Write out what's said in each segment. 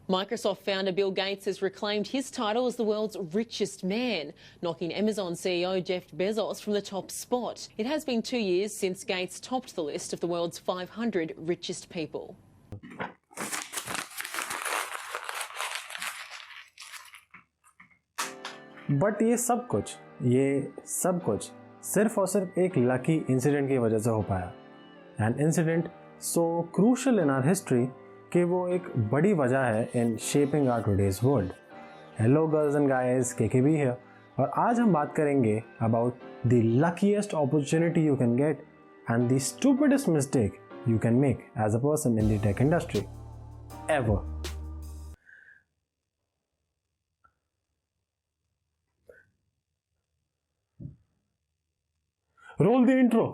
Microsoft founder Bill Gates has reclaimed his title as the world's richest man, knocking Amazon CEO Jeff Bezos from the top spot. It has been 2 years since Gates topped the list of the world's 500 richest people. But ये सब कुछ सिर्फ और सिर्फ एक lucky incident की वजह से हो पाया। An incident so crucial in our history कि वो एक बड़ी वजह है in shaping our today's world. Hello girls and guys, KKB here, और आज हम बात करेंगे about the luckiest opportunity you can get and the stupidest mistake you can make as a person in the tech industry ever. Roll the intro.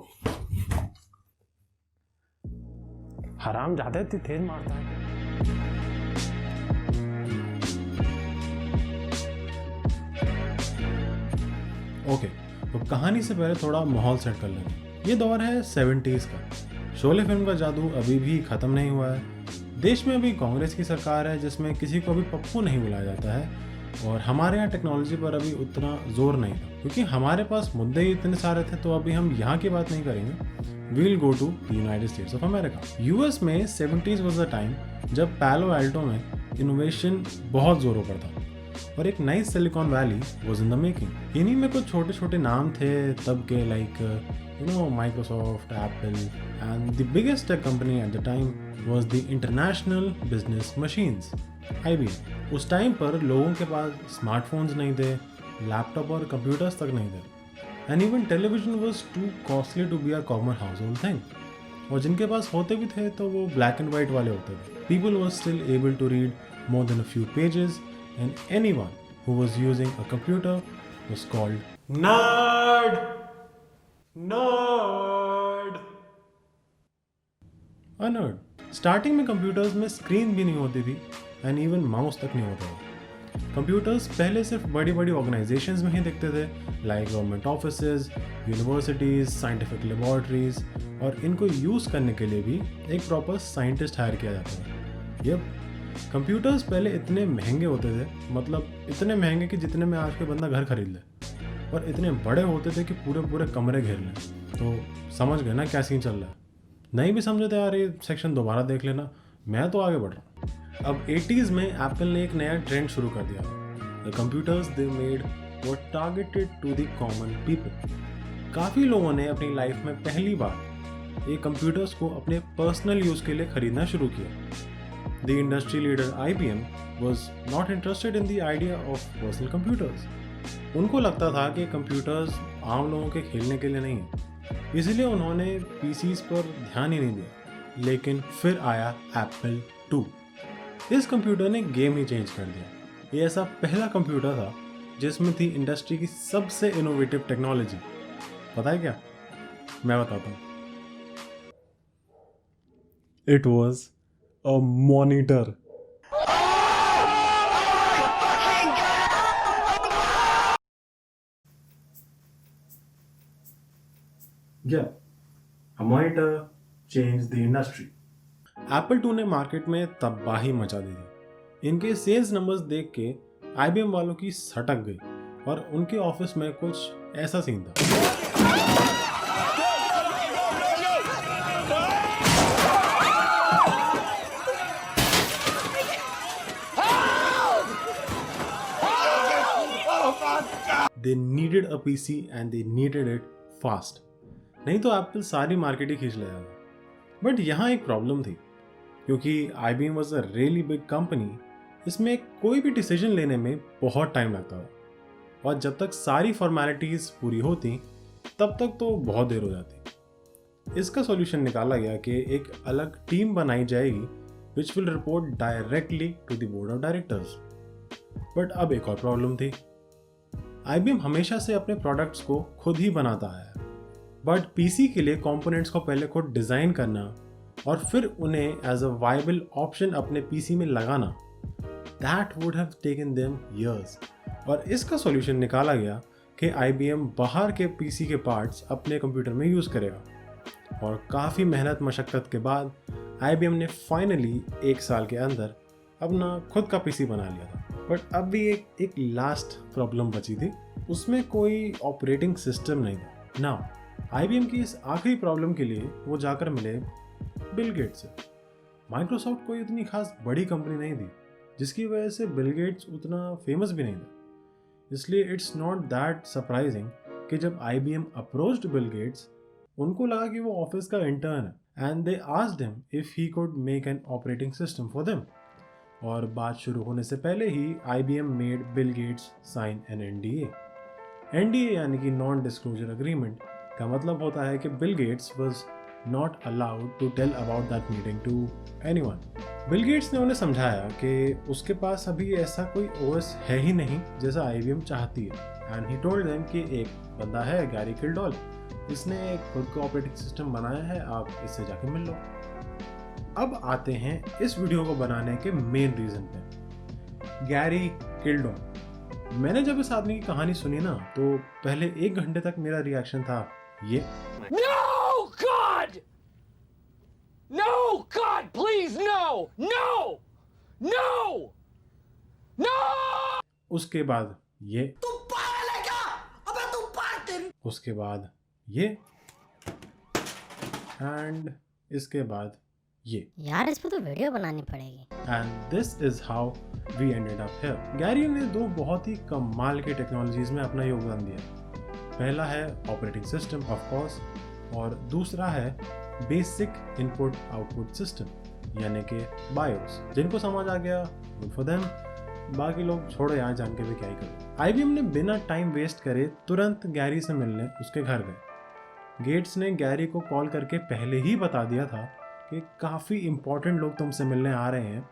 हराम जाते तेज मारता है। Okay, तो कहानी से पहले थोड़ा माहौल सेट कर लेंगे। ये दौर है 70s का। शोले फिल्म का जादू अभी भी खत्म नहीं हुआ है। देश में अभी कांग्रेस की सरकार है जिसमें किसी को भी पप्पू नहीं बुलाया जाता है, और हमारे यहाँ टेक्नोलॉजी पर अभी उतना जोर नहीं था क्योंकि हमारे पास मुद्दे ही इतने सारे थे। तो अभी हम यहाँ की बात नहीं करेंगे, we will go to the United States of America. US में 70s वाज द टाइम जब पैलो एल्टो में इनोवेशन बहुत जोरों पर था और एक नई silicon valley was in the making. इन्हीं में कुछ छोटे छोटे नाम थे तब के, like Microsoft, Apple, and the biggest tech company at the time was the International Business Machines, IBM। उस टाइम पर लोगों के पास स्मार्टफोन्स नहीं थे, लैपटॉप और कंप्यूटर्स तक नहीं थे, and even television was too costly to be a common household thing। और जिनके पास होते भी थे तो वो ब्लैक एंड वाइट वाले होते थे। People were still able to read more than a few pages, and anyone who was using a computer was called nerd। Nerd. Starting में कंप्यूटर्स में स्क्रीन भी नहीं होती थी एंड इवन माउस तक नहीं होता था। कंप्यूटर्स पहले सिर्फ बड़ी बड़ी ऑर्गेनाइजेशंस में ही दिखते थे, like government offices, universities, scientific laboratories, और इनको यूज़ करने के लिए भी एक प्रॉपर साइंटिस्ट हायर किया जाता था। कंप्यूटर्स पहले इतने महंगे होते थे, मतलब इतने महंगे कि जितने में आज के बंदा घर खरीद ले, और इतने बड़े होते थे कि पूरे पूरे कमरे घेर लें। तो समझ गए ना क्या सीन चल रहा है? नहीं भी समझे तो यार ये सेक्शन दोबारा देख लेना, मैं तो आगे बढ़ रहा हूँ। अब 80s में एप्पल ने एक नया ट्रेंड शुरू कर दिया। The computers they made were targeted to the common people. काफ़ी लोगों ने अपनी लाइफ में पहली बार ये कंप्यूटर्स को अपने पर्सनल यूज़ के लिए खरीदना शुरू किया। The industry leader IBM was not interested in the idea of personal computers। उनको लगता था कि कंप्यूटर्स आम लोगों के खेलने के लिए नहीं है, इसलिए उन्होंने PCs पर ध्यान ही नहीं दिया। लेकिन फिर आया एप्पल II। इस कंप्यूटर ने गेम ही चेंज कर दिया। ये ऐसा पहला कंप्यूटर था जिसमें थी इंडस्ट्री की सबसे इनोवेटिव टेक्नोलॉजी। पता है क्या? मैं बताता हूँ। It was a monitor. Yeah, a monitor changed the industry। Apple II ने मार्केट में तबाही मचा दी थी। इनके सेल्स नंबर्स देख के IBM वालों की सटक गई और उनके ऑफिस में कुछ ऐसा सीन था। They needed a PC and they needed it fast। नहीं तो एप्पल सारी मार्केट ही खींच ले जाता। बट यहाँ एक प्रॉब्लम थी, क्योंकि IBM was a really big company. इसमें कोई भी डिसीजन लेने में बहुत टाइम लगता था, और जब तक सारी फॉर्मेलिटीज़ पूरी होती तब तक तो बहुत देर हो जाती। इसका सॉल्यूशन निकाला गया कि एक अलग टीम बनाई जाएगी which will report directly to the board of directors. But अब एक और प्रॉब्लम थी। IBM हमेशा से अपने प्रोडक्ट्स को खुद ही बनाता आया है, बट PC के लिए कंपोनेंट्स को पहले खुद डिज़ाइन करना और फिर उन्हें एज अ वायबल ऑप्शन अपने PC में लगाना, that would have taken them years. और इसका सॉल्यूशन निकाला गया कि IBM बाहर के PC के पार्ट्स अपने कंप्यूटर में यूज़ करेगा। और काफ़ी मेहनत मशक्क़त के बाद IBM ने फाइनली 1 साल के अंदर अपना खुद का पीसी बना लिया था। बट अब भी एक लास्ट प्रॉब्लम बची थी, उसमें कोई ऑपरेटिंग सिस्टम नहीं था। नाउ आईबीएम की इस आखिरी प्रॉब्लम के लिए वो जाकर मिले बिल गेट्स से। माइक्रोसॉफ्ट कोई उतनी खास बड़ी कंपनी नहीं थी, जिसकी वजह से बिल गेट्स उतना फेमस भी नहीं था। इसलिए इट्स नॉट दैट सरप्राइजिंग कि जब IBM अप्रोच्ड बिल गेट्स, उनको लगा कि वो ऑफिस का इंटर्न है and they asked him if he could make an operating system for them. और बात शुरू होने से पहले ही IBM made Bill Gates sign an NDA। NDA यानी कि नॉन डिस्क्लोजर अग्रीमेंट का मतलब होता है कि Bill Gates was not allowed to tell about that meeting to anyone. Bill Gates ने उन्हें समझाया कि उसके पास अभी ऐसा कोई OS है ही नहीं जैसा IBM चाहती है, एंड ही टोल्ड देम कि एक बंदा है गैरी किल्डॉल, इसने एक खुद का ऑपरेटिंग सिस्टम बनाया है, आप इससे जाके मिल लो। अब आते हैं इस वीडियो को बनाने के मेन रीजन पे, गैरी किल्डॉल। मैंने जब इस आदमी की कहानी सुनी ना, तो पहले 1 घंटे तक मेरा रिएक्शन था ये, No, God! No, God, please, no! No! No! No! उसके बाद ये, तू पागल है क्या? अबे तू पागल! उसके बाद ये, एंड इसके बाद ये। यार इस पे तो वीडियो बनानी पड़ेगी। And this is how we ended up here. Gary ने 2 बहुत ही कमाल के टेक्नोलॉजीज में अपना योगदान दिया। पहला है ऑपरेटिंग सिस्टम ऑफ कोर्स, और दूसरा है बेसिक इनपुट आउटपुट सिस्टम यानी कि बायोस। जिनको समझ आ गया गुड फॉर देम, बाकी लोग छोड़ो यहाँ जान के भी क्या ही करो। IBM ने बिना टाइम वेस्ट करे तुरंत गैरी से मिलने उसके घर गए। गेट्स ने गैरी को कॉल करके पहले ही बता दिया था कि काफ़ी इंपॉर्टेंट लोग तुमसे मिलने आ रहे हैं,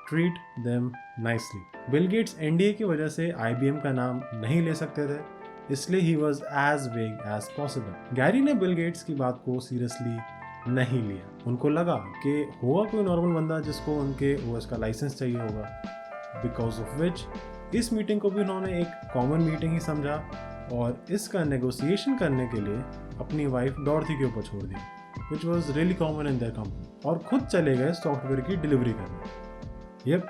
treat them nicely. Bill Gates NDA की वजह से IBM का नाम नहीं ले सकते थे, इसलिए ही वॉज एज वेग एज पॉसिबल। गैरी ने बिल गेट्स की बात को सीरियसली नहीं लिया। उनको लगा कि होगा कोई नॉर्मल बंदा जिसको उनके OS का लाइसेंस चाहिए होगा, बिकॉज ऑफ विच इस मीटिंग को भी उन्होंने एक कॉमन मीटिंग ही समझा और इसका नेगोशिएशन करने के लिए अपनी वाइफ डॉर्थी के ऊपर छोड़ दिया, which was really common in their company, और खुद चले गए सॉफ्टवेयर की डिलीवरी करने। यप,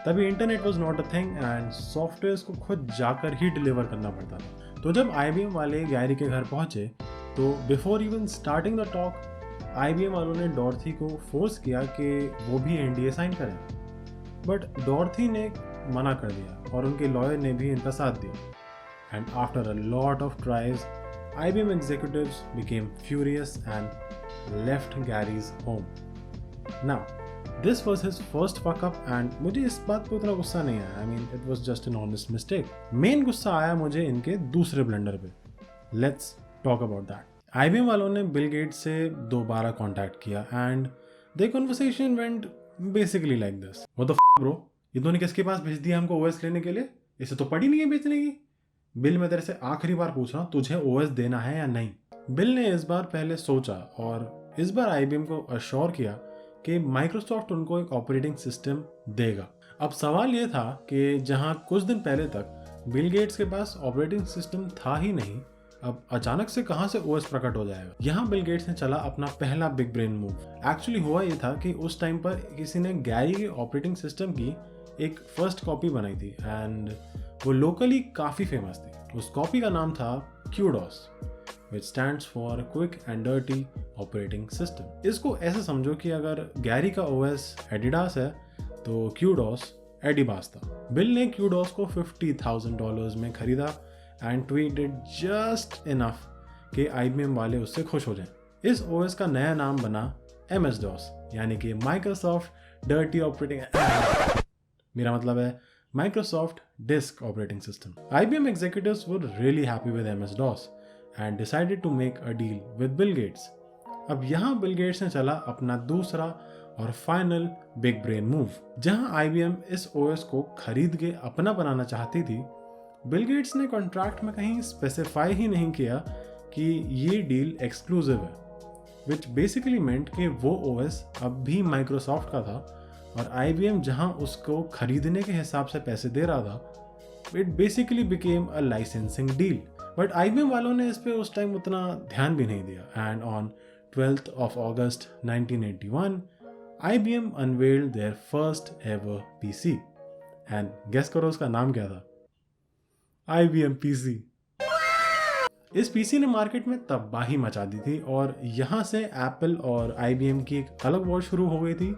तभी internet was not a thing and software को खुद जाकर ही डिलीवर करना पड़ता था। तो जब IBM वाले गैरी के घर पहुंचे तो before even starting the talk, IBM वालों ने डॉर्थी को फोर्स किया कि वो भी NDA साइन करें, बट डॉर्थी ने मना कर दिया और उनके लॉयर ने भी इनका साथ दिया। And after a lot of tries, IBM executives became furious and left Gary's home. Now this was his first fuck up and मुझे इस बात पे उतना गुस्सा नहीं आया। I mean, it was just an honest mistake. Main गुस्सा आया मुझे इनके दूसरे ब्लंडर पे। Let's talk about that. IBM वालों ने बिल गेट्स से दोबारा कॉन्टैक्ट किया and the conversation went basically like this. What the bro, ये दोनों किसके पास भेज दिया हमको OS लेने के लिए? इसे तो पड़ी नहीं है बेचने की। बिल, मैं तेरे से आखिरी बार पूछ रहा हूँ, तुझे OS देना है या नहीं? बिल ने इस बार पहले सोचा और इस बार IBM को अश्योर किया कि माइक्रोसॉफ्ट उनको एक ऑपरेटिंग सिस्टम देगा। अब सवाल ये था कि जहां कुछ दिन पहले तक बिल गेट्स के पास ऑपरेटिंग सिस्टम था ही नहीं, अब अचानक से कहां से OS प्रकट हो जाएगा। यहाँ बिल गेट्स ने चला अपना पहला बिग ब्रेन मूव। एक्चुअली हुआ ये था कि उस टाइम पर किसी ने गैरी के ऑपरेटिंग सिस्टम की एक फर्स्ट कॉपी बनाई थी एंड वो लोकली काफ़ी फेमस थी। उस कॉपी का नाम था QDOS, which stands for Quick and Dirty Operating System। इसको ऐसे समझो कि अगर गैरी का OS Adidas है तो QDOS Adibas था। बिल ने QDOS को $50,000 में खरीदा एंड ट्वीटेड जस्ट इनफ कि IBM वाले उससे खुश हो जाएं। इस OS का नया नाम बना MS-DOS यानी कि Microsoft Dirty Operating मेरा मतलब है Microsoft Disk Operating System। IBM executives were really happy with MS-DOS and decided to make a deal with Bill Gates। अब यहाँ बिल गेट्स ने चला अपना दूसरा और फाइनल बिग ब्रेन मूव। जहाँ IBM इस OS को खरीद के अपना बनाना चाहती थी, बिल गेट्स ने कॉन्ट्रैक्ट में कहीं स्पेसिफाई ही नहीं किया कि ये डील एक्सक्लूसिव है, विच बेसिकली मेंट कि वो OS अब भी माइक्रोसॉफ्ट का था और IBM जहाँ उसको खरीदने के हिसाब से पैसे दे रहा था, it basically became a licensing deal. But IBM वालों ने इस पे उस टाइम उतना ध्यान भी नहीं दिया and on 12th of August 1981 IBM unveiled their first ever PC and guess करो उसका नाम क्या था? IBM PC। इस पीसी ने मार्केट में तबाही मचा दी थी और यहाँ से एप्पल और IBM की एक अलग वॉर शुरू हो गई थी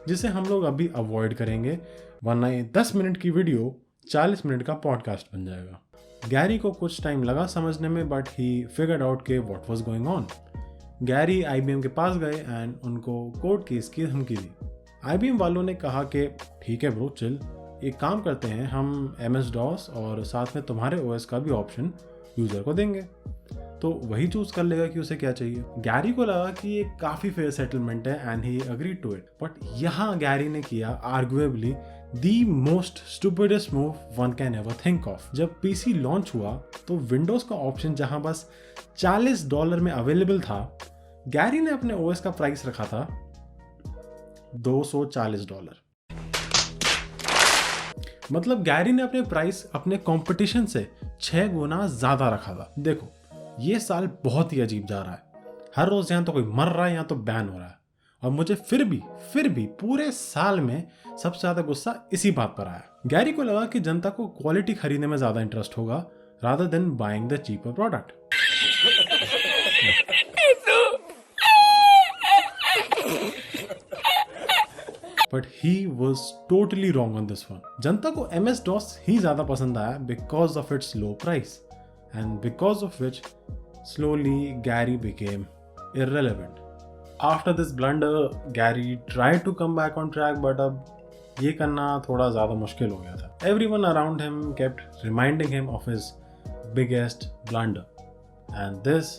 जिसे हम लोग अभी अवॉइड करेंगे, वरना ये 10 मिनट की वीडियो 40 मिनट का पॉडकास्ट बन जाएगा। गैरी को कुछ टाइम लगा समझने में, बट ही फिगर्ड आउट के what was going on. Gary IBM के पास गए एंड उनको कोर्ट केस की धमकी दी। IBM वालों ने कहा कि ठीक है ब्रो, चिल, एक काम करते हैं, हम MS-DOS और साथ में तुम्हारे OS का भी ऑप्शन यूजर को देंगे, तो वही चूज कर लेगा कि उसे क्या चाहिए। गैरी को लगा कि ये काफी फेयर सेटलमेंट है and he agreed to it. But यहाँ गैरी ने किया arguably the most stupidest move one can ever think of. जब पीसी लॉन्च हुआ तो विंडोज का ऑप्शन जहां बस $40 में अवेलेबल था, गैरी ने अपने OS का प्राइस रखा था $240। मतलब गैरी ने अपने प्राइस अपने कंपटीशन से 6 गुना ज्यादा रखा था। देखो, ये साल बहुत ही अजीब जा रहा है। हर रोज यहाँ तो कोई मर रहा है या तो बैन हो रहा है, और मुझे फिर भी पूरे साल में सबसे ज्यादा गुस्सा इसी बात पर आया। गैरी को लगा कि जनता को क्वालिटी खरीदने में ज्यादा इंटरेस्ट होगा rather than buying the cheaper product. But he was totally wrong on this one. जनता को MS-DOS ही ज्यादा पसंद आया because of its low price and because of which slowly Gary became irrelevant. After this blunder, Gary tried to come back on track, but अब ये करना थोड़ा ज़्यादा मुश्किल हो गया था। Everyone around him kept reminding him of his biggest blunder, and this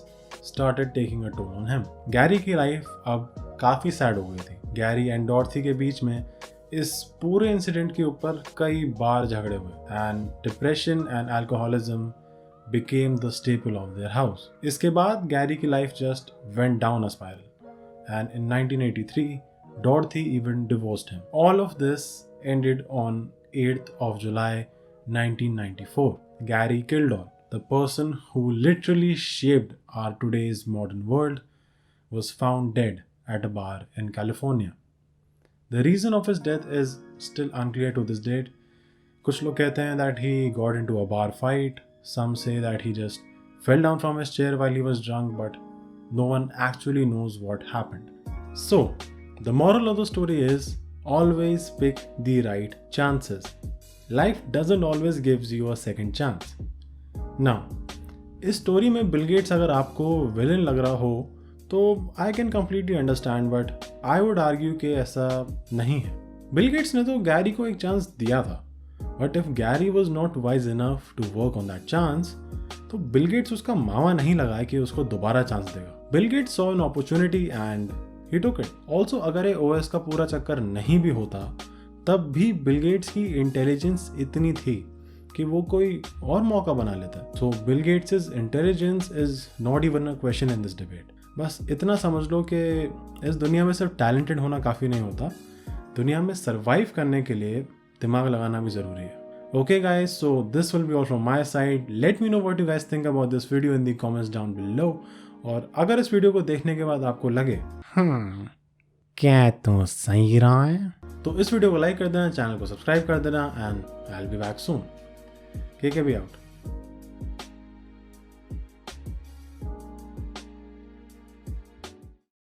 started taking a toll on him. Gary की लाइफ अब काफ़ी सैड हो गई थी। गैरी एंड डॉर्थी के बीच में इस पूरे इंसिडेंट के ऊपर कई बार झगड़े हुए and depression and alcoholism became the staple of their house. इसके बाद गैरी की life just went down a spiral, and in 1983 Dorothy even divorced him. All of this ended on 8th of July 1994. Gary Kildall, the person who literally shaped our today's modern world, was found dead at a bar in California. The reason of his death is still unclear to this date. कुछ लोग कहते हैं that he got into a bar fight. Some say that he just fell down from his chair while he was drunk, but no one actually knows what happened. So, the moral of the story is always pick the right chances. Life doesn't always gives you a second chance. Now, इस story में Bill Gates अगर आपको villain लग रहा हो तो I can completely understand, but I would argue कि ऐसा नहीं है। बिल गेट्स ने तो गैरी को एक चांस दिया था, but if Gary was not wise enough to work on that chance, तो बिल गेट्स उसका मावा नहीं लगाया कि उसको दोबारा चांस देगा। Bill Gates saw an opportunity and he took it. Also, अगर ये OS का पूरा चक्कर नहीं भी होता तब भी बिल गेट्स की इंटेलिजेंस इतनी थी कि वो कोई और मौका बना लेता। So Bill Gates intelligence is not even a question in this debate. बस इतना समझ लो कि इस दुनिया में सिर्फ टैलेंटेड होना काफ़ी नहीं होता, दुनिया में सर्वाइव करने के लिए दिमाग लगाना भी ज़रूरी है। Okay guys, so this will be all from my side. Let me know what you guys think about this video in the comments down below. और अगर इस वीडियो को देखने के बाद आपको लगे क्या तो सही रहा है, तो इस वीडियो को लाइक कर देना, चैनल को सब्सक्राइब कर देना, and I will be back soon. के भी आउट।